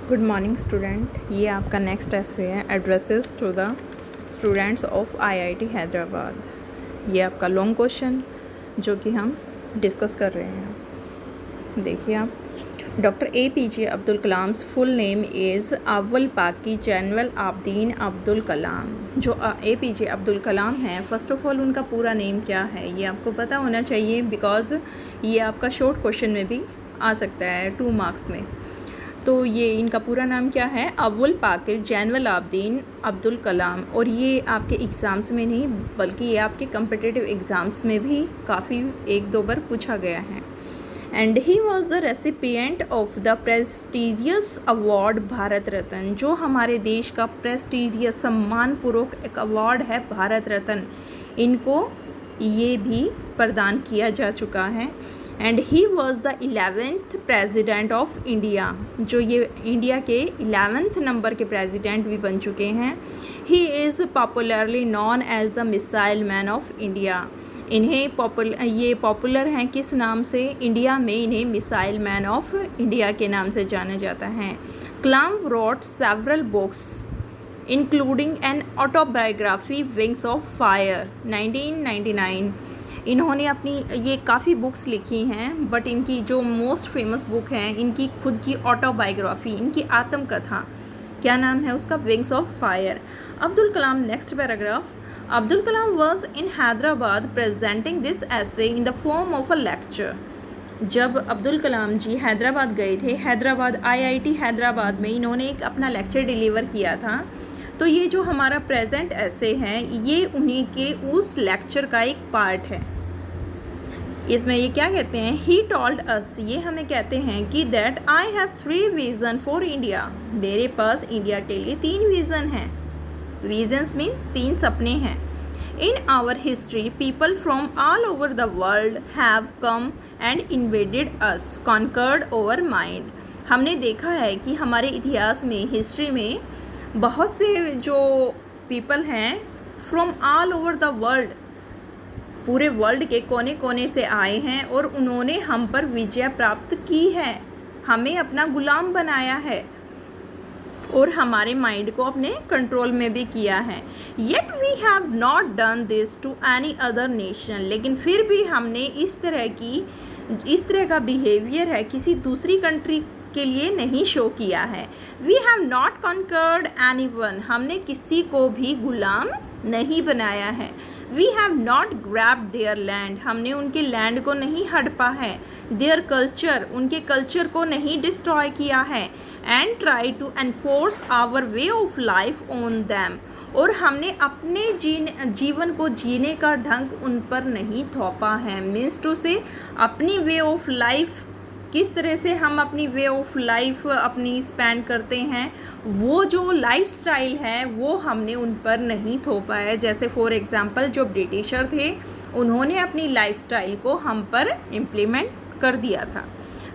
Good morning student. ये आपका next ऐसे है, addresses to the students of IIT Hyderabad. ये आपका लॉन्ग क्वेश्चन जो कि हम डिस्कस कर रहे हैं। देखिए आप, doctor APJ Abdul Kalam's full name is अव्वल पाकी जनरल आबदीन अब्दुल कलाम। जो APJ अब्दुल कलाम हैं, फ़र्स्ट ऑफ ऑल उनका पूरा नेम क्या है ये आपको पता होना चाहिए, बिकॉज़ ये आपका शॉर्ट क्वेश्चन में भी आ सकता है 2 मार्क्स में। तो ये इनका पूरा नाम क्या है? अव्वल पाकिर जैनुल आबदीन अब्दुल कलाम। और ये आपके एग्ज़ाम्स में नहीं बल्कि ये आपके कम्पिटिटिव एग्ज़ाम्स में भी काफ़ी 1-2 बार पूछा गया है। And he was the recipient of the prestigious award Bharat Ratna. जो हमारे देश का प्रेस्टिजियस सम्मानपूर्वक एक अवार्ड है भारत रत्न, इनको ये भी प्रदान किया जा चुका है। And he was the 11th president of India. जो ये इंडिया के 11th नंबर के प्रेजिडेंट भी बन चुके हैं। He is popularly known as the missile man of India. इन्हें ये पॉपुलर हैं किस नाम से? इंडिया में इन्हें मिसाइल मैन ऑफ इंडिया के नाम से जाना जाता है। Kalam wrote several books including an autobiography wings of fire 1999। इन्होंने अपनी ये काफ़ी बुक्स लिखी हैं, बट इनकी जो मोस्ट फेमस बुक है इनकी खुद की ऑटोबायोग्राफी, इनकी आत्मकथा, क्या नाम है उसका? Wings of fire. Abdul Kalam, next paragraph. Abdul Kalam was in Hyderabad presenting this essay in the form of a lecture. जब अब्दुल कलाम जी हैदराबाद गए थे, हैदराबाद IIT हैदराबाद में इन्होंने एक अपना लेक्चर डिलीवर किया था। तो ये जो हमारा प्रेजेंट ऐसे है ये उन्हीं के उस लेक्चर का एक पार्ट है। इसमें ये क्या कहते हैं? ही टोल्ड अस, ये हमें कहते हैं कि that I have 3 vision for India. मेरे पास इंडिया के लिए 3 विज़न हैं। विजन्स मीन 3 सपने हैं। In our history people from all over the world have come and invaded us, conquered over mind. हमने देखा है कि हमारे इतिहास में, हिस्ट्री में बहुत से जो पीपल हैं from all over the world, पूरे वर्ल्ड के कोने कोने से आए हैं और उन्होंने हम पर विजय प्राप्त की है, हमें अपना गुलाम बनाया है और हमारे माइंड को अपने कंट्रोल में भी किया है। Yet we have not done this to any other nation. लेकिन फिर भी हमने इस तरह का बिहेवियर है किसी दूसरी कंट्री के लिए नहीं शो किया है। We have not conquered anyone. हमने किसी को भी गुलाम नहीं बनाया है। We have not grabbed their land. हमने उनके लैंड को नहीं हड़पा है। देयर कल्चर, उनके कल्चर को नहीं डिस्ट्रॉय किया है। And try to enforce our way of life on them. और हमने अपने जीवन को जीने का ढंग उन पर नहीं थोपा है। मीन्स टू से अपनी वे ऑफ लाइफ, किस तरह से हम अपनी वे ऑफ लाइफ अपनी स्पेंड करते हैं, वो जो लाइफ स्टाइल है वो हमने उन पर नहीं थोपा है। जैसे फॉर एग्ज़ाम्पल जो ब्रिटिशर थे उन्होंने अपनी लाइफ स्टाइल को हम पर इम्प्लीमेंट कर दिया था।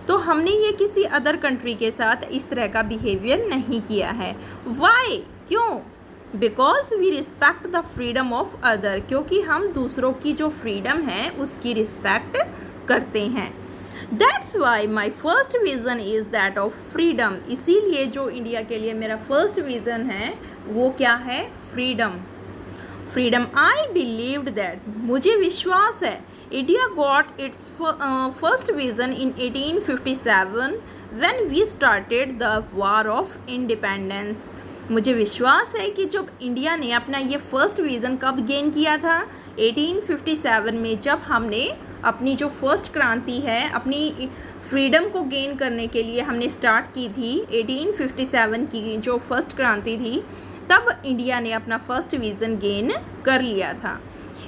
तो हमने ये किसी अदर कंट्री के साथ इस तरह का बिहेवियर नहीं किया है। वाई? क्यों? Because we respect the freedom of other. क्योंकि हम दूसरों की जो फ्रीडम है उसकी रिस्पेक्ट करते हैं। That's why my first vision is that of freedom. इसीलिए जो इंडिया के लिए मेरा फर्स्ट विज़न है वो क्या है? Freedom. Freedom I believed that, मुझे विश्वास है, India got its first vision in 1857 when we started the war of independence. मुझे विश्वास है कि जब इंडिया ने अपना ये फर्स्ट विज़न कब गेन किया था? 1857 में, जब हमने अपनी जो फर्स्ट क्रांति है, अपनी फ्रीडम को गेन करने के लिए हमने स्टार्ट की थी। 1857 की जो फर्स्ट क्रांति थी, तब इंडिया ने अपना फर्स्ट विज़न गेन कर लिया था।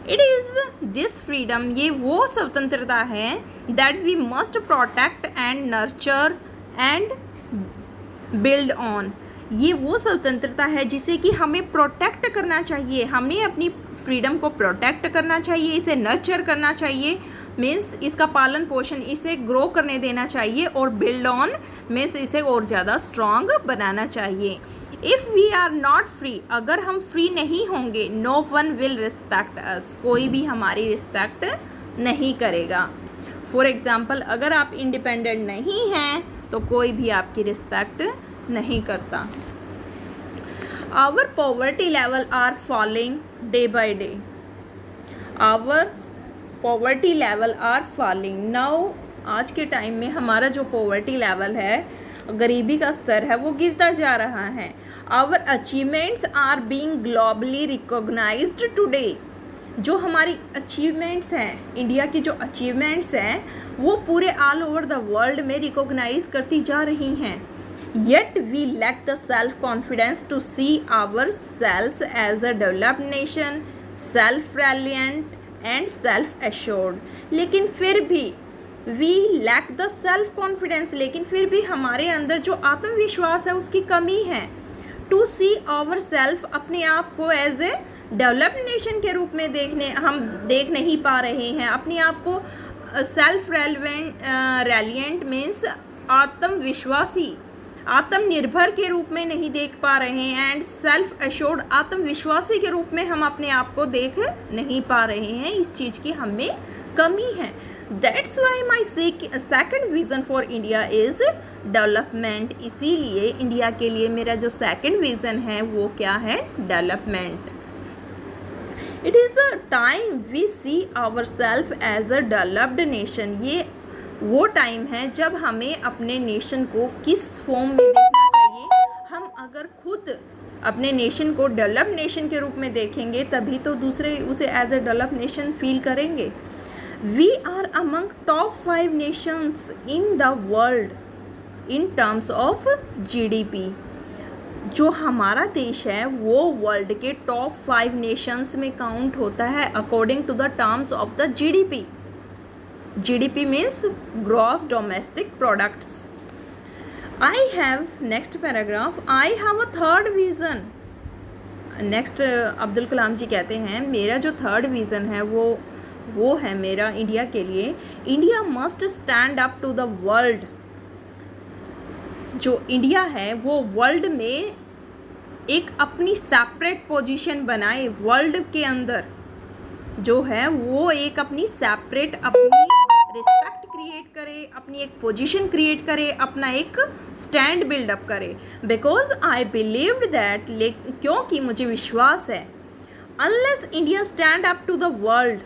इट इज़ दिस फ्रीडम, ये वो स्वतंत्रता है, that we must protect and nurture and build on. ये वो स्वतंत्रता है जिसे कि हमें प्रोटेक्ट करना चाहिए। हमने अपनी फ्रीडम को प्रोटेक्ट करना चाहिए, इसे नर्चर करना चाहिए, मीन्स इसका पालन पोषण, इसे ग्रो करने देना चाहिए, और बिल्ड ऑन मीन्स इसे और ज़्यादा स्ट्रॉन्ग बनाना चाहिए। If we are not free, अगर हम फ्री नहीं होंगे, no one will respect us, कोई भी हमारी रिस्पेक्ट नहीं करेगा। फॉर एग्ज़ाम्पल, अगर आप इंडिपेंडेंट नहीं हैं तो कोई भी आपकी रिस्पेक्ट नहीं करता। Our poverty level are falling day by day. Our poverty level are falling now. आज के टाइम में हमारा जो पॉवर्टी लेवल है, गरीबी का स्तर है, वो गिरता जा रहा है। Our achievements are being globally recognised today. जो हमारी अचीवमेंट्स हैं, इंडिया की जो अचीवमेंट्स हैं, वो पूरे ऑल ओवर द वर्ल्ड में रिकॉग्नाइज करती जा रही हैं। Yet we lack the self confidence to see ourselves as a developed nation, self reliant and self assured. लेकिन फिर भी we lack the self confidence, लेकिन फिर भी हमारे अंदर जो आत्मविश्वास है उसकी कमी है। टू सी आवर सेल्फ, अपने आप को एज ए डेवलप्ड नेशन के रूप में हम देख नहीं पा रहे हैं। अपने आप को सेल्फ रेलिएंट मीन्स आत्मविश्वासी, आत्मनिर्भर के रूप में नहीं देख पा रहे हैं, एंड सेल्फ एश्योर्ड, आत्मविश्वासी के रूप में हम अपने आप को देख नहीं पा रहे हैं। इस चीज़ की हमें कमी है। That's why my second vision for India is development. इसीलिए इंडिया के लिए मेरा जो सेकेंड विज़न है वो क्या है? Development. It is a time we see our self as a developed nation. ये वो टाइम है जब हमें अपने नेशन को किस फॉर्म में देखना चाहिए। हम अगर खुद अपने नेशन को डेवलप्ड नेशन के रूप में देखेंगे तभी तो दूसरे उसे as a developed nation feel करेंगे। We are among top 5 nations in the world in terms of GDP। जो हमारा देश है वो वर्ल्ड के टॉप 5 नेशंस में काउंट होता है according to the terms of the GDP। GDP means gross domestic products. I have, next paragraph, I have a third vision. Next Abdul Kalam ji कहते हैं मेरा जो थर्ड विज़न है वो है मेरा इंडिया के लिए, India must stand up to the world. जो इंडिया है वो वर्ल्ड में एक अपनी सेपरेट पोजीशन बनाए। वर्ल्ड के अंदर जो है वो एक अपनी सेपरेट, अपनी रिस्पेक्ट क्रिएट करे, अपनी एक पोजीशन क्रिएट करे, अपना एक स्टैंड बिल्डअप करे। बिकॉज आई बिलीव्ड दैट, क्योंकि मुझे विश्वास है, unless India stand up to the world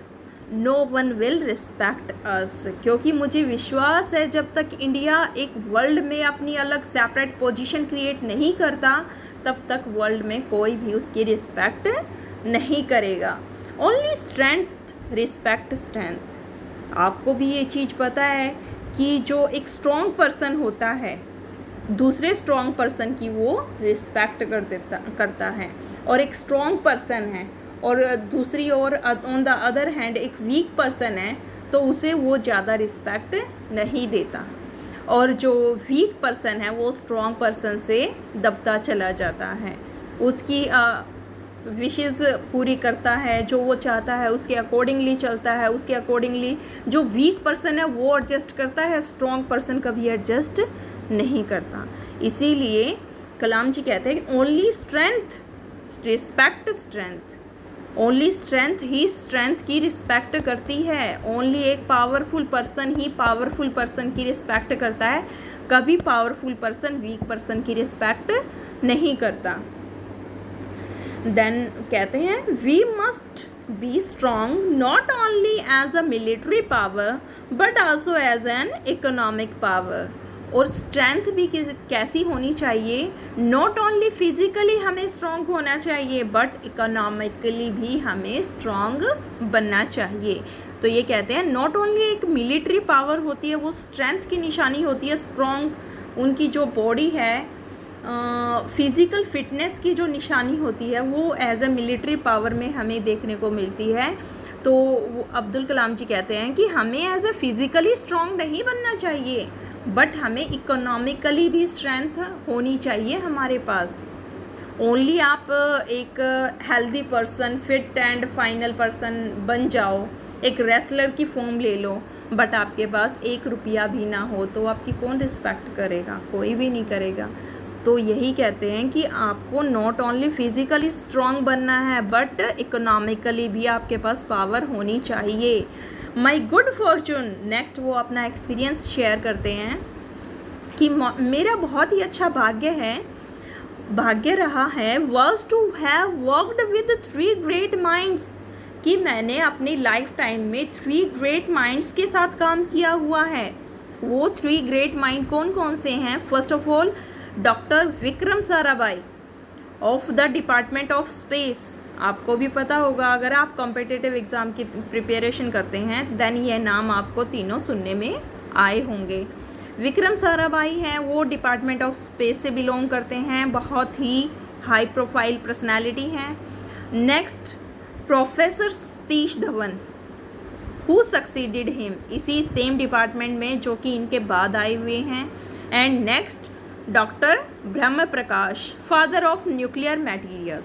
no one will respect us. क्योंकि मुझे विश्वास है जब तक इंडिया एक वर्ल्ड में अपनी अलग सेपरेट पोजीशन क्रिएट नहीं करता तब तक वर्ल्ड में कोई भी उसकी रिस्पेक्ट नहीं करेगा। Only strength respect strength. आपको भी ये चीज़ पता है कि जो एक स्ट्रॉन्ग पर्सन होता है दूसरे स्ट्रॉन्ग पर्सन की वो रिस्पेक्ट करता है, और एक स्ट्रॉन्ग पर्सन है और दूसरी ओर ऑन द अदर हैंड एक वीक पर्सन है तो उसे वो ज़्यादा रिस्पेक्ट नहीं देता, और जो वीक पर्सन है वो स्ट्रॉन्ग पर्सन से दबता चला जाता है। उसकी विशेज़ पूरी करता है, जो वो चाहता है उसके अकॉर्डिंगली चलता है, उसके अकॉर्डिंगली जो वीक पर्सन है वो एडजस्ट करता है, स्ट्रॉन्ग पर्सन कभी एडजस्ट नहीं करता। इसीलिए कलाम जी कहते हैं कि only strength respect strength. Only strength ही स्ट्रेंथ की रिस्पेक्ट करती है। ओनली एक पावरफुल पर्सन ही पावरफुल पर्सन की रिस्पेक्ट करता है। कभी पावरफुल पर्सन वीक पर्सन की रिस्पेक्ट नहीं करता। देन कहते हैं we must be strong not only as a military power but also as an economic power. और स्ट्रेंथ भी कैसी होनी चाहिए? नॉट ओनली फिजिकली हमें स्ट्रॉन्ग होना चाहिए बट इकोनॉमिकली भी हमें स्ट्रॉन्ग बनना चाहिए। तो ये कहते हैं नॉट ओनली एक मिलिट्री पावर होती है, वो स्ट्रेंथ की निशानी होती है। स्ट्रॉन्ग उनकी जो बॉडी है, फिज़िकल फिटनेस की जो निशानी होती है वो एज ए मिलिट्री पावर में हमें देखने को मिलती है। तो अब्दुल कलाम जी कहते हैं कि हमें एज ए फिज़िकली स्ट्रॉन्ग नहीं बनना चाहिए बट हमें इकोनॉमिकली भी स्ट्रेंथ होनी चाहिए हमारे पास। ओनली आप एक healthy person, fit and final person बन जाओ, एक रेसलर की फॉर्म ले लो, बट आपके पास 1 रुपया भी ना हो तो आपकी कौन रिस्पेक्ट करेगा? कोई भी नहीं करेगा। तो यही कहते हैं कि आपको नॉट ओनली फिज़िकली स्ट्रॉन्ग बनना है बट इकोनॉमिकली भी आपके पास पावर होनी चाहिए। माई गुड फॉर्चून, नेक्स्ट वो अपना एक्सपीरियंस शेयर करते हैं। कि मेरा बहुत ही अच्छा भाग्य रहा है was to have worked with 3 great minds, कि मैंने अपनी लाइफ टाइम में 3 ग्रेट माइंड्स के साथ काम किया हुआ है। वो 3 ग्रेट माइंड कौन कौन से हैं? First of all doctor Vikram Sarabhai of the department of space. आपको भी पता होगा, अगर आप कॉम्पिटिटिव एग्ज़ाम की प्रिपरेशन करते हैं देन ये नाम आपको तीनों सुनने में आए होंगे। विक्रम साराभाई हैं, वो डिपार्टमेंट ऑफ स्पेस से बिलोंग करते हैं, बहुत ही हाई प्रोफाइल पर्सनालिटी हैं। Next professor Satish Dhawan who succeeded him, इसी सेम डिपार्टमेंट में जो कि इनके बाद आए हुए हैं। And next doctor Brahma Prakash, father of nuclear material.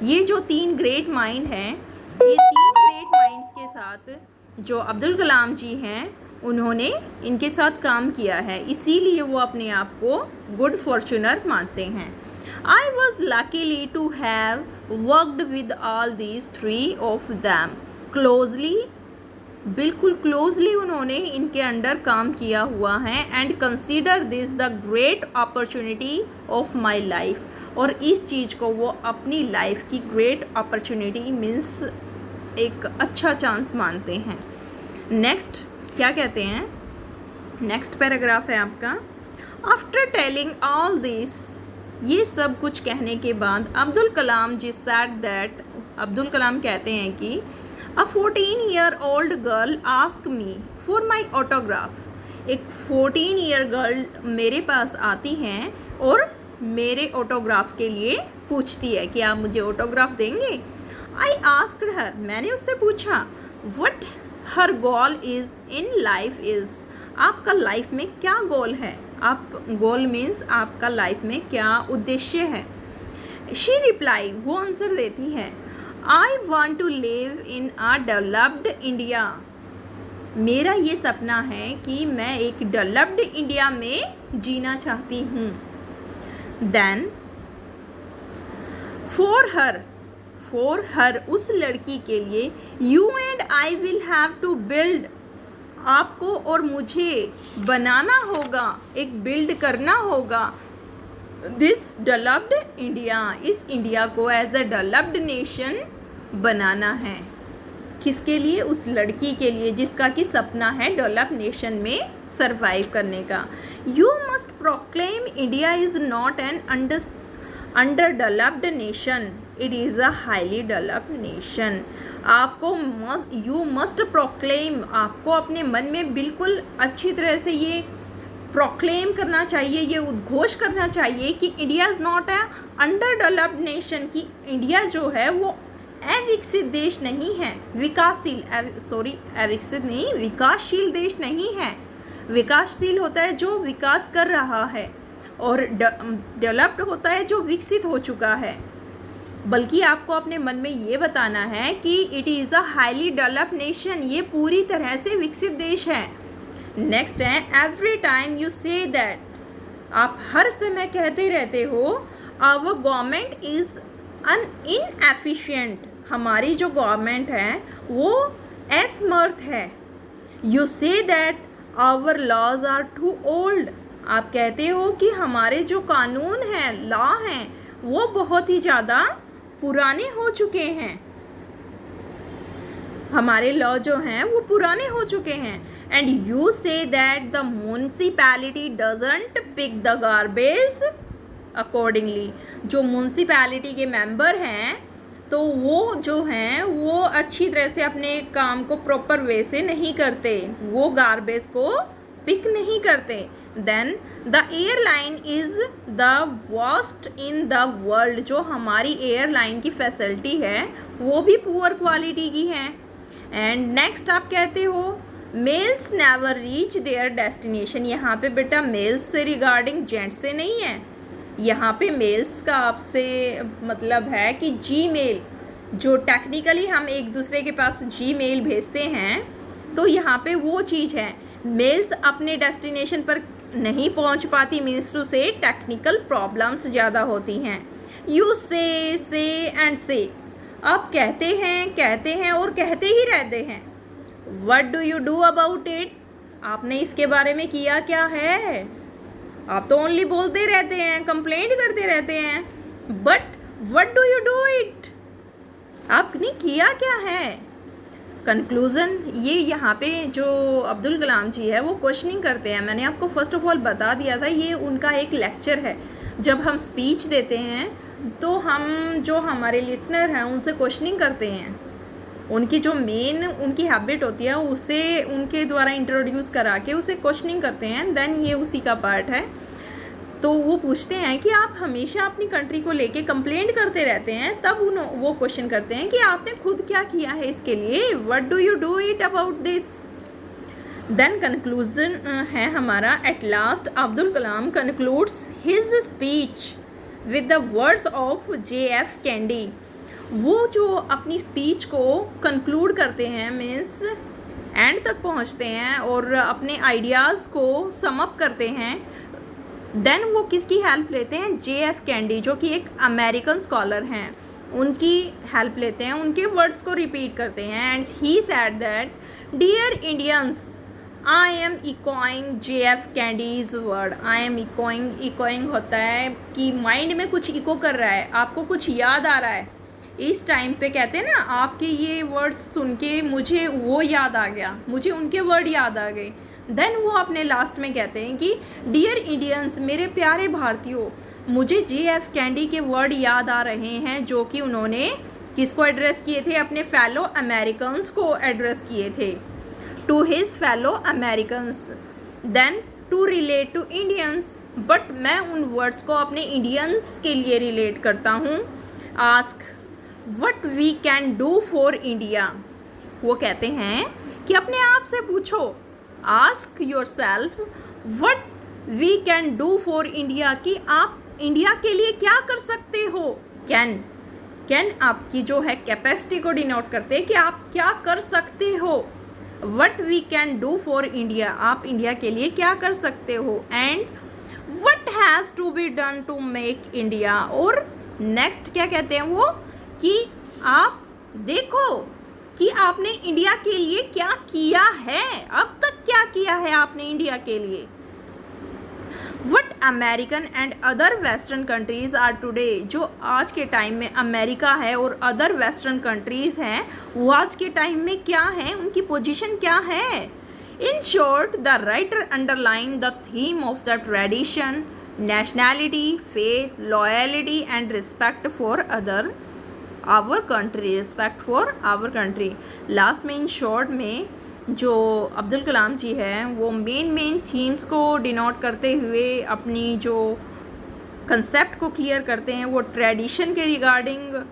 ये जो 3 ग्रेट माइंड हैं, ये 3 ग्रेट माइंड्स के साथ जो अब्दुल कलाम जी हैं उन्होंने इनके साथ काम किया है, इसीलिए वो अपने आप को गुड फॉर्चूनर मानते हैं। I was luckily to have worked with all these 3 of them closely, बिल्कुल क्लोजली उन्होंने इनके अंडर काम किया हुआ है। And consider this the great opportunity of my life, और इस चीज़ को वो अपनी लाइफ की ग्रेट अपॉर्चुनिटी मीन्स एक अच्छा चांस मानते हैं। नेक्स्ट क्या कहते हैं? नेक्स्ट पैराग्राफ है आपका, आफ्टर टेलिंग ऑल दिस, ये सब कुछ कहने के बाद अब्दुल कलाम जी सैड दैट, अब्दुल कलाम कहते हैं कि A 14-year-old girl asked me for my autograph. एक 14-year गर्ल मेरे पास आती हैं और मेरे ऑटोग्राफ के लिए पूछती है कि आप मुझे ऑटोग्राफ देंगे। I asked her, मैंने उससे पूछा what her goal is in life is, आपका लाइफ में क्या गोल है? आप गोल मीन्स आपका लाइफ में क्या उद्देश्य है? She reply, वो आंसर देती है, I want to live in a developed India. मेरा ये सपना है कि मैं एक डेवलप्ड इंडिया में जीना चाहती हूँ। Then for her उस लड़की के लिए you and I will have to build, आपको और मुझे बनाना होगा, एक बिल्ड करना होगा दिस डेवलप्ड इंडिया, इस इंडिया को एज अ डेवलप्ड नेशन बनाना है। किसके लिए? उस लड़की के लिए जिसका कि सपना है डेवलप नेशन में सरवाइव करने का। You must proclaim India is not an under developed nation, it is a highly developed nation. आपको यू मस्ट प्रोक्लेम, आपको अपने मन में बिल्कुल अच्छी तरह से ये प्रोक्लेम करना चाहिए, ये उद्घोष करना चाहिए कि India is not a under developed nation, कि इंडिया जो है वो अविकसित देश नहीं है, विकासशील अविकसित नहीं, विकासशील देश नहीं है। विकासशील होता है जो विकास कर रहा है, और डेवलप्ड होता है जो विकसित हो चुका है। बल्कि आपको अपने मन में ये बताना है कि it is a highly developed nation, ये पूरी तरह से विकसित देश है। नेक्स्ट है, every time you say that, आप हर समय कहते रहते हो आवर गवर्नमेंट इज़ इनएफिशिएंट, हमारी जो गवर्नमेंट है वो असमर्थ है। You say that our laws are too old, आप कहते हो कि हमारे जो कानून हैं, लॉ हैं, वो बहुत ही ज़्यादा पुराने हो चुके हैं, हमारे लॉ जो हैं वो पुराने हो चुके हैं। And you say that the municipality doesn't pick the garbage accordingly, जो म्यूनसिपैलिटी के मेंबर हैं तो वो जो हैं वो अच्छी तरह से अपने काम को प्रॉपर वे से नहीं करते, वो गार्बेज को पिक नहीं करते। Then the airline is the worst in the world, जो हमारी एयरलाइन की फैसिलिटी है वो भी पुअर क्वालिटी की है। एंड नेक्स्ट आप कहते हो mails never reach their destination, यहाँ पे बेटा मेल्स से रिगार्डिंग जेंट्स से नहीं है, यहाँ पे मेल्स का आपसे मतलब है कि जीमेल, जो टेक्निकली हम एक दूसरे के पास जीमेल भेजते हैं, तो यहाँ पे वो चीज़ है, मेल्स अपने डेस्टिनेशन पर नहीं पहुँच पाती, मीन्स टू से टेक्निकल प्रॉब्लम्स ज़्यादा होती हैं। यू से एंड से, आप कहते हैं और कहते ही रहते हैं। What do you do about it, आपने इसके बारे में किया क्या है? आप तो ओनली बोलते रहते हैं, कंप्लेंट करते रहते हैं, but what do you do it, आपने किया क्या है। कंक्लूज़न, ये यहाँ पे जो अब्दुल कलाम जी है वो क्वेश्चनिंग करते हैं। मैंने आपको फर्स्ट ऑफ ऑल बता दिया था, ये उनका एक लेक्चर है। जब हम स्पीच देते हैं तो हम जो हमारे लिसनर हैं उनसे क्वेश्चनिंग करते हैं, उनकी जो मेन उनकी हैबिट होती है उसे उनके द्वारा इंट्रोड्यूस करा के उसे क्वेश्चनिंग करते हैं। देन ये उसी का पार्ट है। तो वो पूछते हैं कि आप हमेशा अपनी कंट्री को लेके कंप्लेंट करते रहते हैं, तब वो क्वेश्चन करते हैं कि आपने खुद क्या किया है इसके लिए, what do you do it about this. Then conclusion है हमारा, at last Abdul Kalam concludes his speech with the words of JF Kennedy. वो जो अपनी स्पीच को कंक्लूड करते हैं, मीन्स एंड तक पहुंचते हैं और अपने आइडियाज़ को सम अप करते हैं। देन वो किसकी हेल्प लेते हैं, JF कैंडी, जो कि एक अमेरिकन स्कॉलर हैं, उनकी हेल्प लेते हैं, उनके वर्ड्स को रिपीट करते हैं। And he said that dear Indians, I am echoing JF Kennedy's word. I am echoing होता है कि माइंड में कुछ इको कर रहा है, आपको कुछ याद आ रहा है। इस टाइम पे कहते हैं ना, आपके ये वर्ड्स सुन के मुझे वो याद आ गया, मुझे उनके वर्ड याद आ गए। देन वो अपने लास्ट में कहते हैं कि डियर इंडियंस, मेरे प्यारे भारतीयों, मुझे JF कैंडी के वर्ड याद आ रहे हैं जो कि उन्होंने किसको एड्रेस किए थे, अपने फेलो अमेरिकन्स को एड्रेस किए थे, to his fellow Americans, then to relate to Indians. But मैं उन वर्ड्स को अपने इंडियंस के लिए रिलेट करता हूँ। Ask what we can do for India. वो कहते हैं कि अपने आप से पूछो, ask your self what we can do for India, कि आप इंडिया के लिए क्या कर सकते हो। कैन आपकी जो है कैपेसिटी को डिनोट करते हैं कि आप क्या कर सकते हो। What we can do for India, आप इंडिया के लिए क्या कर सकते हो। And what has to be done to make India, और नेक्स्ट क्या कहते हैं वो, कि आप देखो कि आपने इंडिया के लिए क्या किया है, अब तक क्या किया है आपने इंडिया के लिए। What American and other western countries are today, जो आज के टाइम में अमेरिका है और अदर वेस्टर्न कंट्रीज़ हैं, वो आज के टाइम में क्या है, उनकी पोजीशन क्या है। In short the writer underline the theme of the tradition, nationality, faith, loyalty and respect for other our country, respect for our country. Last में इन शॉर्ट में जो अब्दुल कलाम जी हैं वो मेन थीम्स को डिनोट करते हुए अपनी जो कंसेप्ट को क्लियर करते हैं, वो ट्रेडिशन के रिगार्डिंग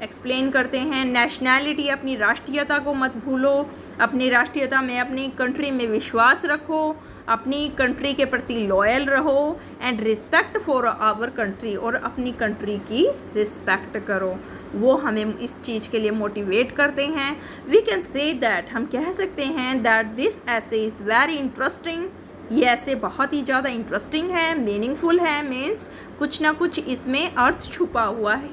एक्सप्लेन करते हैं। नेशनैलिटी, अपनी राष्ट्रीयता को मत भूलो, अपनी राष्ट्रीयता में, अपनी कंट्री में विश्वास रखो, अपनी कंट्री के प्रति लॉयल रहो। And respect for our country, और अपनी कंट्री की रिस्पेक्ट करो। वो हमें इस चीज़ के लिए मोटिवेट करते हैं। वी कैन से दैट, हम कह सकते हैं दैट दिस ऐसे इज़ वेरी इंटरेस्टिंग, ये ऐसे बहुत ही ज़्यादा इंटरेस्टिंग है, मीनिंगफुल है, मीन्स कुछ ना कुछ इसमें अर्थ छुपा हुआ है,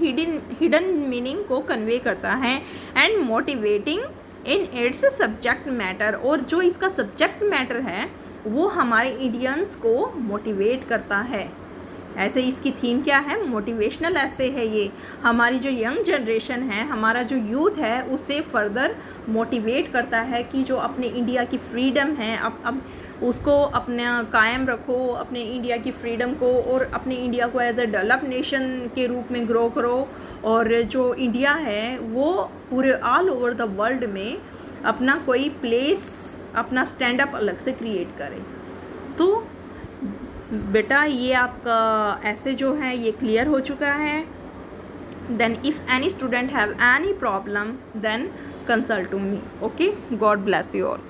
हिडन मीनिंग को कन्वे करता है। And motivating in its subject matter, और जो इसका सब्जेक्ट मैटर है वो हमारे इंडियंस को मोटिवेट करता है। ऐसे इसकी थीम क्या है, मोटिवेशनल ऐसे है। ये हमारी जो यंग जनरेशन है, हमारा जो यूथ है, उसे फर्दर मोटिवेट करता है कि जो अपने इंडिया की फ्रीडम है अब उसको अपना कायम रखो, अपने इंडिया की फ्रीडम को, और अपने इंडिया को एज ए डेवलप नेशन के रूप में ग्रो करो। और जो इंडिया है वो पूरे ऑल ओवर द वर्ल्ड में अपना कोई प्लेस, अपना स्टैंड अप अलग से क्रिएट करे। तो बेटा ये आपका ऐसे जो है ये क्लियर हो चुका है। Then if any student have any problem then consult to me. Okay, God bless you all.